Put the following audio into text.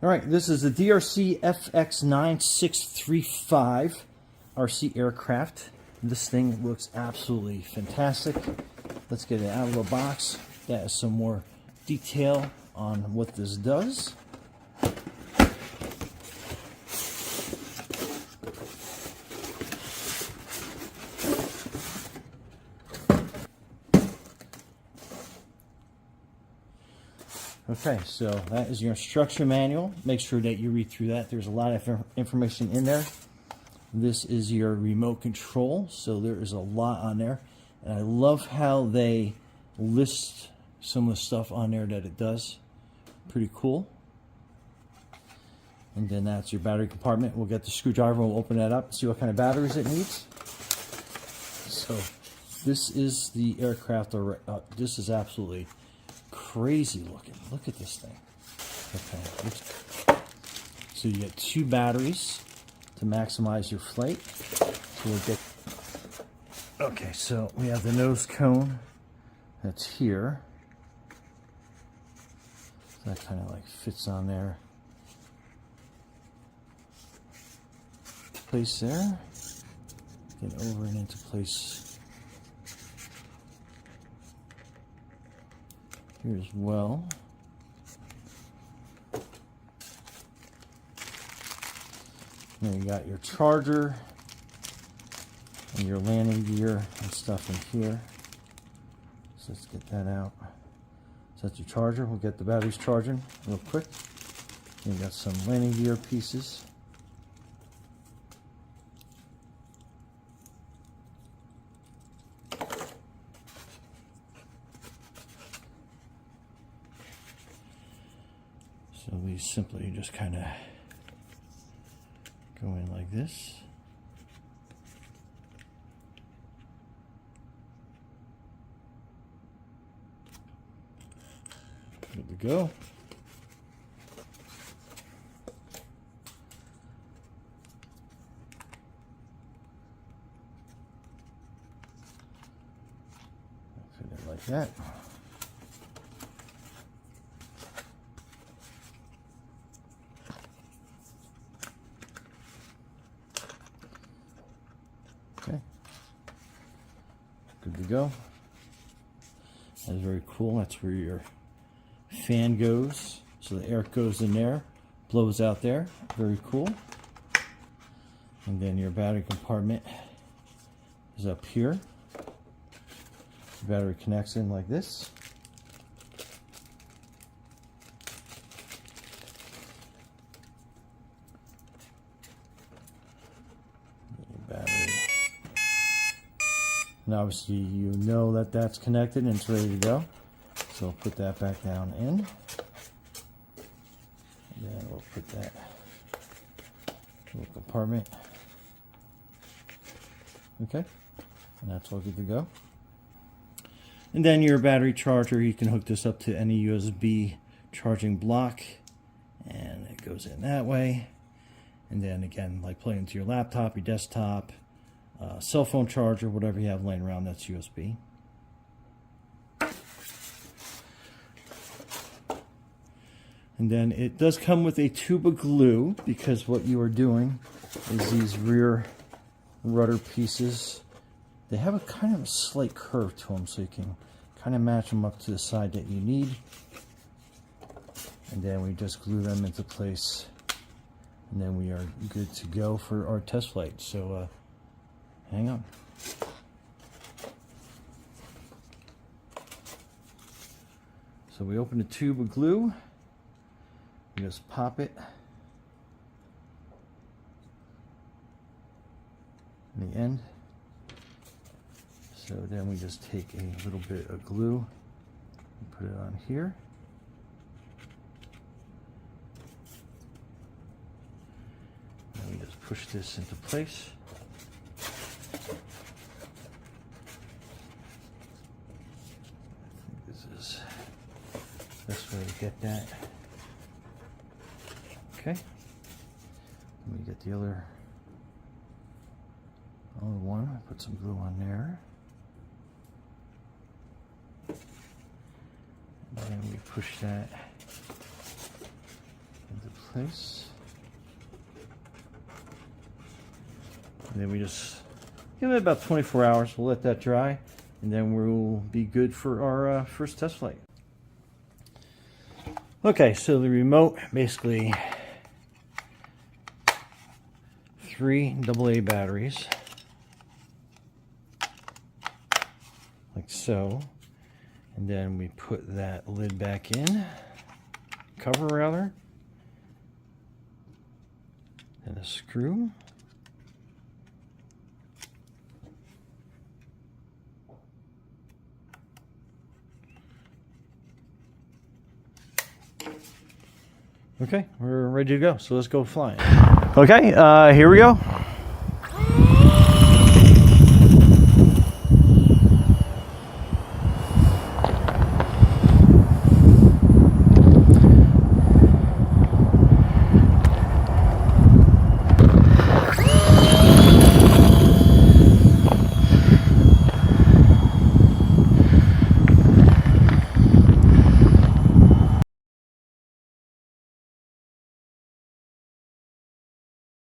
All right, this is the DEERC FX9635 RC aircraft. This thing looks absolutely fantastic. Let's get it out of the box. That is some more detail on what this does. Okay, so that is your instruction manual. Make sure that you read through that. There's a lot of information in there. This is your remote control, so there is a lot on there. And I love how they list some of the stuff on there that it does. Pretty cool. And then that's your battery compartment. We'll get the screwdriver, we'll open that up and see what kind of batteries it needs. So this is the aircraft. This is absolutely crazy looking. Look at this thing. Okay. So you get 2 batteries to maximize your flight. So we'll get. Okay, so we have the nose cone that's here. So that kind of like fits on there. Place there. Get over and into place here as well. Then you got your charger and your landing gear and stuff in here. So let's get that out. So that's your charger. We'll get the batteries charging real quick. Then you got some landing gear pieces. So these simply just kind of go in like this. Good to go. Fit it like that. Okay, good to go. That's very cool. That's where your fan goes. So the air goes in there, blows out there. Very cool. And then your battery compartment is up here. The battery connects in like this. Battery. And obviously you know that that's connected and it's ready to go. So we'll put that back down in. And then we'll put that little compartment. Okay. And that's all good to go. And then your battery charger, you can hook this up to any USB charging block. And it goes in that way. And then again, like plug into your laptop, your desktop, cell phone charger, whatever you have laying around, that's USB. And then it does come with a tube of glue, because what you are doing is these rear rudder pieces, they have a kind of a slight curve to them, so you can kind of match them up to the side that you need. And then we just glue them into place. And then we are good to go for our test flight. So hang on. So we open the tube of glue. You just pop it in the end. So then we just take a little bit of glue and put it on here. And we just push this into place. I think this is the best way to get that. Okay. Let me get the other one. Put some glue on there. And then we push that into Nice. And then we just give it about 24 hours. We'll let that dry, and then we'll be good for our first test flight. Okay, so the remote, basically 3 AA batteries, like so, and then we put that lid back in, cover rather, and a screw. Okay, we're ready to go, so let's go flying. Okay, here we go.